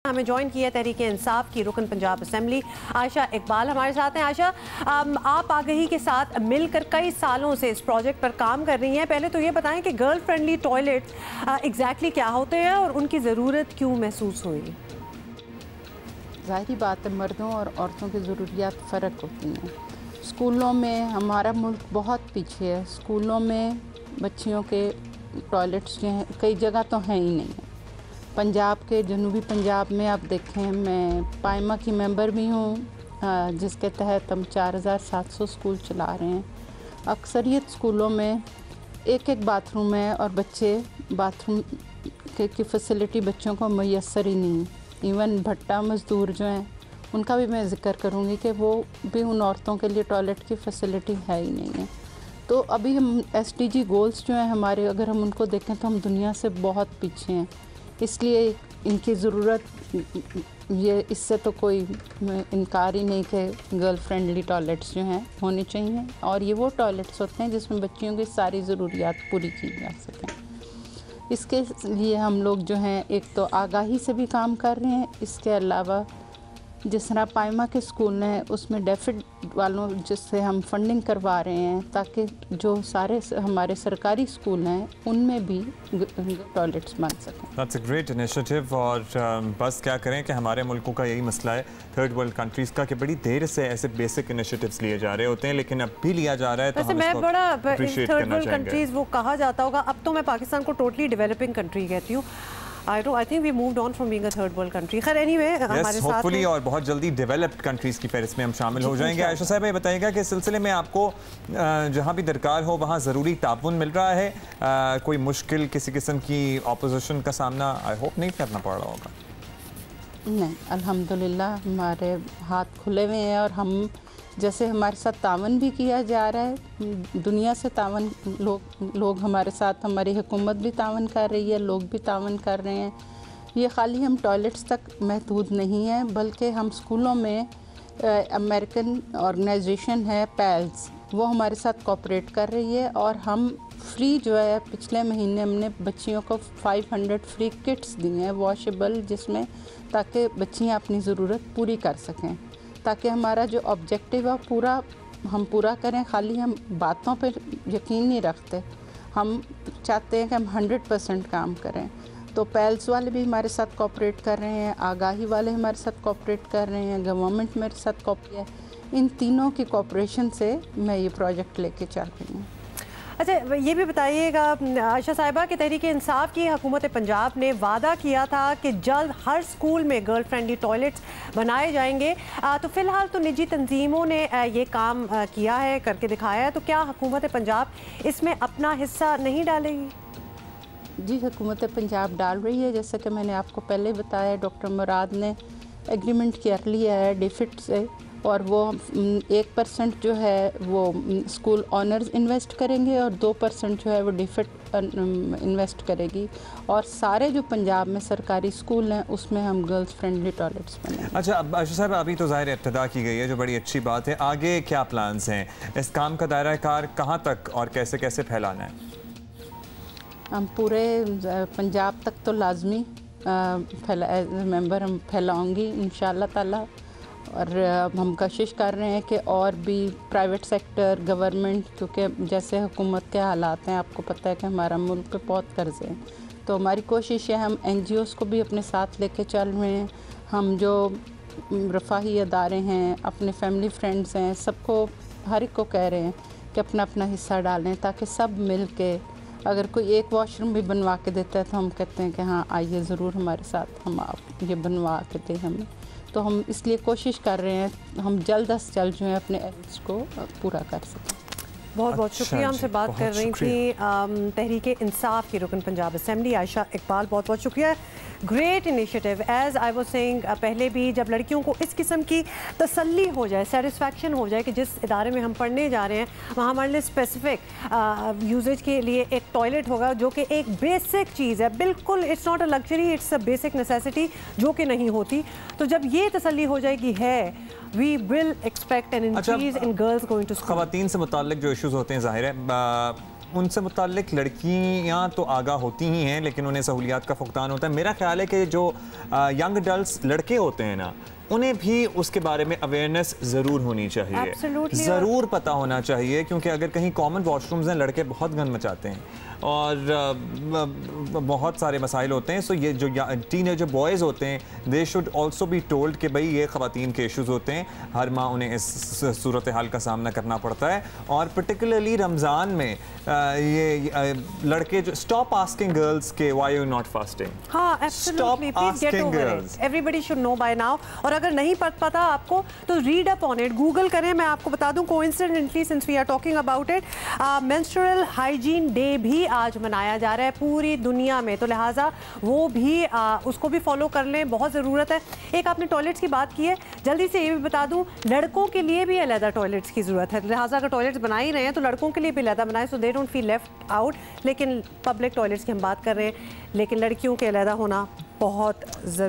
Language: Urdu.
ہمیں جوائن کیا تحریک انصاف کی رکن پنجاب اسمبلی عائشہ اقبال ہمارے ساتھ ہیں. عائشہ, آپ آگہی کے ساتھ مل کر کئی سالوں سے اس پروجیکٹ پر کام کر رہی ہیں. پہلے تو یہ بتائیں کہ گرل فرینڈلی ٹوائلٹ ایگزیکٹلی کیا ہوتے ہیں اور ان کی ضرورت کیوں محسوس ہوئی؟ ظاہری بات ہے, مردوں اور عورتوں کی ضروریات فرق ہوتی ہیں. اسکولوں میں ہمارا ملک بہت پیچھے ہے. اسکولوں میں بچیوں کے ٹوائلٹس جو ہیں کئی جگہ تو ہیں ہی نہیں. پنجاب کے جنوبی پنجاب میں آپ دیکھیں, میں پائمہ کی ممبر بھی ہوں, جس کے تحت ہم 4700 اسکول چلا رہے ہیں. اکثریت اسکولوں میں ایک باتھ روم ہے اور بچے باتھ روم کی فیسلٹی بچوں کو میسر ہی نہیں. ایون بھٹا مزدور جو ہیں ان کا بھی میں ذکر کروں گی کہ وہ بھی ان عورتوں کے لیے ٹوائلٹ کی فیسلٹی ہے ہی نہیں ہے. تو ابھی ہم SDG گولز جو ہیں ہمارے, اگر ہم ان کو دیکھیں تو ہم دنیا سے بہت پیچھے ہیں. اس لیے ان کی ضرورت, یہ اس سے تو کوئی انکار ہی نہیں کہ گرل فرینڈلی ٹوائلٹس جو ہیں ہونے چاہیے. اور یہ وہ ٹوائلٹس ہوتے ہیں جس میں بچیوں کی ساری ضروریات پوری کی جا سکیں. اس کے لیے ہم لوگ جو ہیں ایک تو آگاہی سے بھی کام کر رہے ہیں. اس کے علاوہ جس طرح پائمہ کے اسکول ہیں اس میں ڈیفڈ والوں جس سے ہم فنڈنگ کروا رہے ہیں تاکہ جو سارے ہمارے سرکاری اسکول ہیں ان میں بھی ٹوائلٹس بن سکیں. That's a great initiative. اور بس کیا کریں کہ ہمارے ملکوں کا یہی مسئلہ ہے تھرڈ ورلڈ کنٹریز کا کہ بڑی دیر سے ایسے بیسک انیشیٹیوز لیے جا رہے ہوتے ہیں, لیکن اب بھی لیا جا رہا ہے تو ہم اس کو اپریشیٹ کرنا چاہیں گے. کنٹریز وہ کہا جاتا ہوگا, اب تو میں پاکستان کو ٹوٹلی ڈیولپنگ کنٹری کہتی ہوں. I think we moved on from being a third world country. خیر anyway, ہمارے ساتھ hopefully اور بہت جلدی ڈیولپڈ کنٹریز کی فہرست میں ہم شامل ہو جائیں گے. عائشہ صاحب یہ بتائیے گا کہ اس سلسلے میں آپ کو جہاں بھی درکار ہو وہاں ضروری تعاون مل رہا ہے؟ کوئی مشکل کسی قسم کی اپوزیشن کا سامنا آئی ہوپ نہیں کرنا پڑ رہا ہوگا؟ نہیں, الحمدللہ ہمارے ہاتھ کھلے ہوئے ہیں اور ہم جیسے ہمارے ساتھ تعاون بھی کیا جا رہا ہے. دنیا سے تعاون لوگ ہمارے ساتھ, ہماری حکومت بھی تعاون کر رہی ہے, لوگ بھی تعاون کر رہے ہیں. یہ خالی ہم ٹوائلٹس تک محدود نہیں ہیں بلکہ ہم اسکولوں میں امریکن آرگنائزیشن ہے پیلز, وہ ہمارے ساتھ کوپریٹ کر رہی ہے اور ہم فری جو ہے پچھلے مہینے ہم نے بچیوں کو 500 فری کٹس دی ہیں واشیبل, جس میں تاکہ بچیاں اپنی ضرورت پوری کر سکیں, تاکہ ہمارا جو آبجیکٹیو ہے پورا ہم پورا کریں. خالی ہم باتوں پہ یقین نہیں رکھتے, ہم چاہتے ہیں کہ ہم 100% کام کریں. تو پیلز والے بھی ہمارے ساتھ کوپریٹ کر رہے ہیں, آگاہی والے ہمارے ساتھ کوپریٹ کر رہے ہیں, گورنمنٹ میرے ساتھ کوپریٹ ہے. ان تینوں کی کوپریشن سے میں یہ پروجیکٹ لے کے چل رہی ہوں. اچھا یہ بھی بتائیے گا عائشہ صاحبہ کہ تحریک انصاف کی حکومت پنجاب نے وعدہ کیا تھا کہ جلد ہر اسکول میں گرل فرینڈلی ٹوائلٹس بنائے جائیں گے, تو فی الحال تو نجی تنظیموں نے یہ کام کیا ہے, کر کے دکھایا ہے, تو کیا حکومت پنجاب اس میں اپنا حصہ نہیں ڈالے گی؟ جی, حکومت پنجاب ڈال رہی ہے. جیسا کہ میں نے آپ کو پہلے بتایا, ڈاکٹر مراد نے ایگریمنٹ کر لیا ہے ڈیفڈ سے, اور وہ 1% جو ہے وہ اسکول آنرز انویسٹ کریں گے اور 2% جو ہے وہ ڈیفڈ انویسٹ کرے گی, اور سارے جو پنجاب میں سرکاری اسکول ہیں اس میں ہم گرلز فرینڈلی ٹوائلٹس بنائیں گے. اچھا عائشہ صاحب, ابھی تو ظاہر ابتدا کی گئی ہے جو بڑی اچھی بات ہے, آگے کیا پلانز ہیں؟ اس کام کا دائرہ کار کہاں تک اور کیسے کیسے پھیلانا ہے؟ ہم پورے پنجاب تک تو لازمی ممبر ہم پھیلاؤں گی انشاءاللہ تعالیٰ, اور ہم کوشش کر رہے ہیں کہ اور بھی پرائیویٹ سیکٹر, گورنمنٹ, کیونکہ جیسے حکومت کے حالات ہیں آپ کو پتہ ہے کہ ہمارا ملک پہ بہت قرضے ہیں, تو ہماری کوشش ہے ہم NGOs کو بھی اپنے ساتھ لے کے چل رہے ہیں. ہم جو رفاہی ادارے ہیں, اپنے فیملی فرینڈز ہیں, سب کو ہر ایک کو کہہ رہے ہیں کہ اپنا اپنا حصہ ڈالیں تاکہ سب مل کے, اگر کوئی ایک واش روم بھی بنوا کے دیتا ہے تو ہم کہتے ہیں کہ ہاں آئیے ضرور ہمارے ساتھ, ہم آپ یہ بنوا کے دیں ہمیں. تو ہم اس لیے کوشش کر رہے ہیں ہم جلد از جلد جو ہے اپنے ایڈس کو پورا کر سکیں. بہت بہت شکریہ. ہم سے بات کر رہی تھی تحریک انصاف کی رکن پنجاب اسمبلی عائشہ اقبال, بہت بہت شکریہ. Great initiative, as I was seeing پہلے بھی, جب لڑکیوں کو اس قسم کی تسلی ہو جائے, سیٹسفیکشن ہو جائے کہ جس ادارے میں ہم پڑھنے جا رہے ہیں وہاں ہمارے لیے اسپیسیفک یوزیج کے لیے ایک ٹوائلٹ ہوگا جو کہ ایک بیسک چیز ہے, بالکل it's not a luxury, it's a basic necessity جو کہ نہیں ہوتی. تو جب یہ تسلی ہو جائے گی ہے, we will expect an increase in girls going to school. خواتین سے متعلق جو ایشوز ہوتے ہیں ظاہر ہے ان سے متعلق لڑکیاں تو آگاہ ہوتی ہی ہیں لیکن انہیں سہولیات کا فقدان ہوتا ہے. میرا خیال ہے کہ جو ینگ اڈلٹس لڑکے ہوتے ہیں نا, انہیں بھی اس کے بارے میں اویئرنیس ضرور ہونی چاہیے, ضرور پتہ ہونا چاہیے, کیونکہ اگر کہیں کامن واش رومز ہیں لڑکے بہت گند مچاتے ہیں اور بہت سارے مسائل ہوتے ہیں. سو یہ جو ٹین ایجر بوائز ہوتے ہیں they should also be told کہ بھئی یہ خواتین کے ایشوز ہوتے ہیں, ہر ماہ انہیں اس صورتحال کا سامنا کرنا پڑتا ہے. اور پرٹیکولرلی رمضان میں یہ لڑکے جو اسٹاپ آسکنگ گرلز کہ وائی یو ناٹ فاسٹنگ. ہاں absolutely, please get over it, everybody should know by now. اور اگر نہیں پتا آپ کو تو read up on it, Google کریں. میں آپ کو بتا دوں coincidentally since we are talking about it, menstrual hygiene day بھی آج منایا جا رہا ہے پوری دنیا میں, تو لہٰذا وہ بھی اس کو بھی فالو کر لیں, بہت ضرورت ہے. ایک آپ نے ٹوائلٹس کی بات کی ہے, جلدی سے یہ بھی بتا دوں لڑکوں کے لیے بھی علیحدہ ٹوائلٹس کی ضرورت ہے, لہٰذا اگر ٹوائلٹس بنا ہی رہے ہیں تو لڑکوں کے لیے بھی علیحدہ بنائیں, so they don't feel left out. لیکن پبلک ٹوائلٹس کی ہم بات کر رہے ہیں, لیکن لڑکیوں کے علیحدہ ہونا بہت ضروری.